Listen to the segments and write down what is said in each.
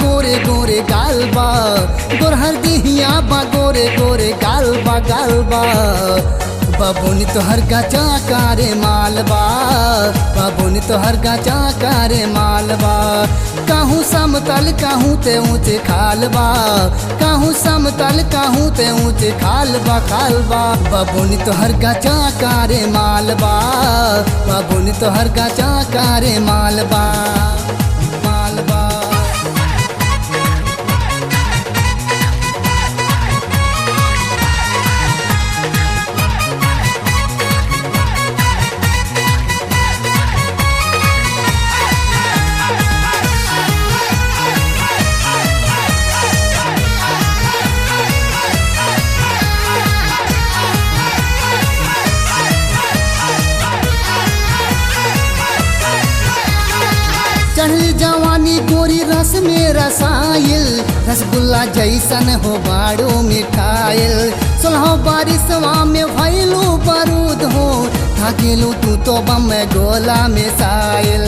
गोरे गोरे गालबा गोरहर दिहिया बा गोरे गोरे गालबा गालबा बाबूनी तो हर गाचा कारे मालबा बाबूनी तो हर गाचा कारे मालबा कहूँ समतल कहूँ ते ऊँचे खालबा कहूँ समतल कहूँ ते ऊँचे खालबा खालबा बाबूनी तो हर गाचा कारे मालबा बाबूनी तो हर गाचा कारे मालबा मालबा चढ़ी जवानी गोरी रस में रसायल रसगुल्ला जैसन हो बाड़ो मिठाइल सोलह बारिशवा में भैलू बारूद हो थकेलू तू तो बम गोला में साइल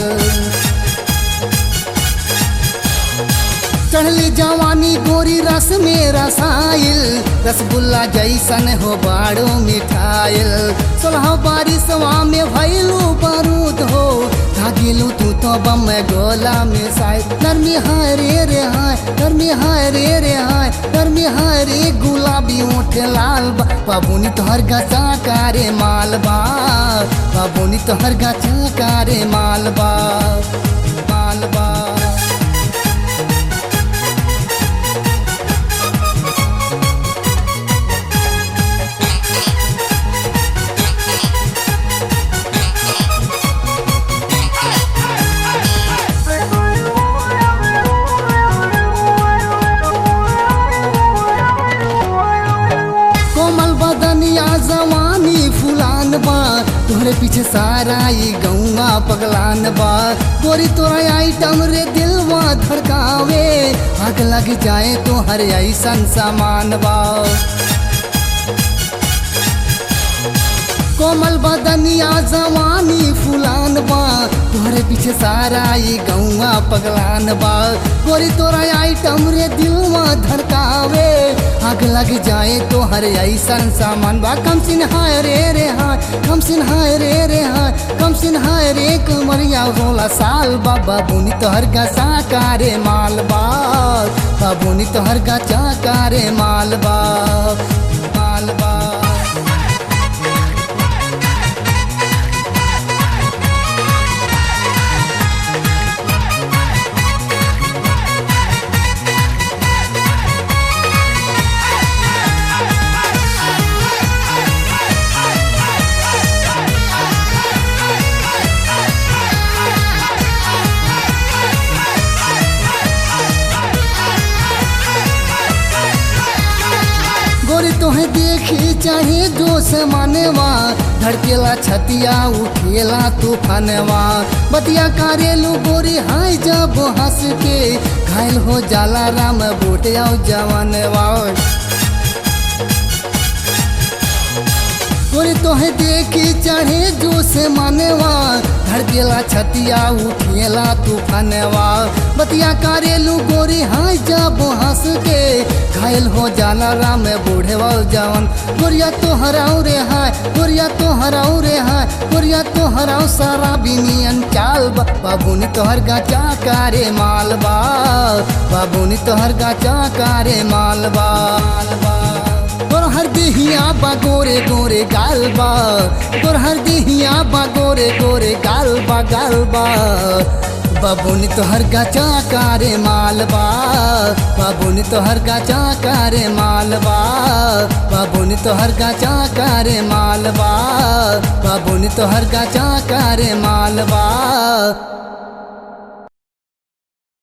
चढ़ली जवानी गोरी रस में रसाइल रसगुल्ला जैसन हो बाड़ो मिठाइल सोलह बारिशवा में भैलू बारूद हो धागिलू तू तो बम गोला में साइल नरमी हाय रे हाय नरमी हाय रे हाय नरमी हाय रे गुलाबी ओठ लाल बाबूनी तो हर गाचा कारे मालबा बाबूनी तो हर गाचा कारे मालबा मालबा जवानी फुलान बा तोहरे पीछे सारा ये गौवा पगलान बा गोरी तोरा आइटम रे दिलवा धड़कावे आग लग जाए तो हर ऐसन सामान बा कोमल बदनिया जवानी फुलान बा तोहरे पीछे सारा ये गौवा पगलान बा गोरी तोरा आइटम रे दिलवा धड़कावे आग लग जाए तो हर ऐसन सामान बा कम सिन हाय रे हाय कम सिन हाय रे हाय कम सिन हाय रे कमरिया 16 साल बा बाबूनी तो हर गाचा कारे मालबा बाबूनी तो हर गाचा कारे मालबा मालबा तोहे देखी चाहे जो से मानेवा धड़केला छतिया उठेला तूफानवा बतिया कारेलू गोरी हाय जब हंस के घायल हो जाला राम बोटिया जवानवा गोरी तोहे देखी चाहे जो से मानेवा धड़केला छतिया उठेला तूफानवा बतिया कारेलू गोरी हाय जब हंस के घायल हो जाला राम बूढ़ेवा जवान गोरिया तो हराऊ रे हाय गोरिया तो हराऊ रे हाय गोरिया तो हराऊ सारा बिनियन चाल बाबूनी तो हर गाचा कारे मालबा बाबूनी तो हर गाचा कारे मालबा गोरहर दिहिया बा गोरे गोरे गालबा गोरहर दिहिया बा गोरे गोरे गालबा गालबा बाबूनी तो हर गाचा कारे मालबा बाबूनी तो हर गाचा कारे मालबा बाबूनी तो हर गाचा कारे मालबा बाबूनी तो हर गाचा कारे मालबा।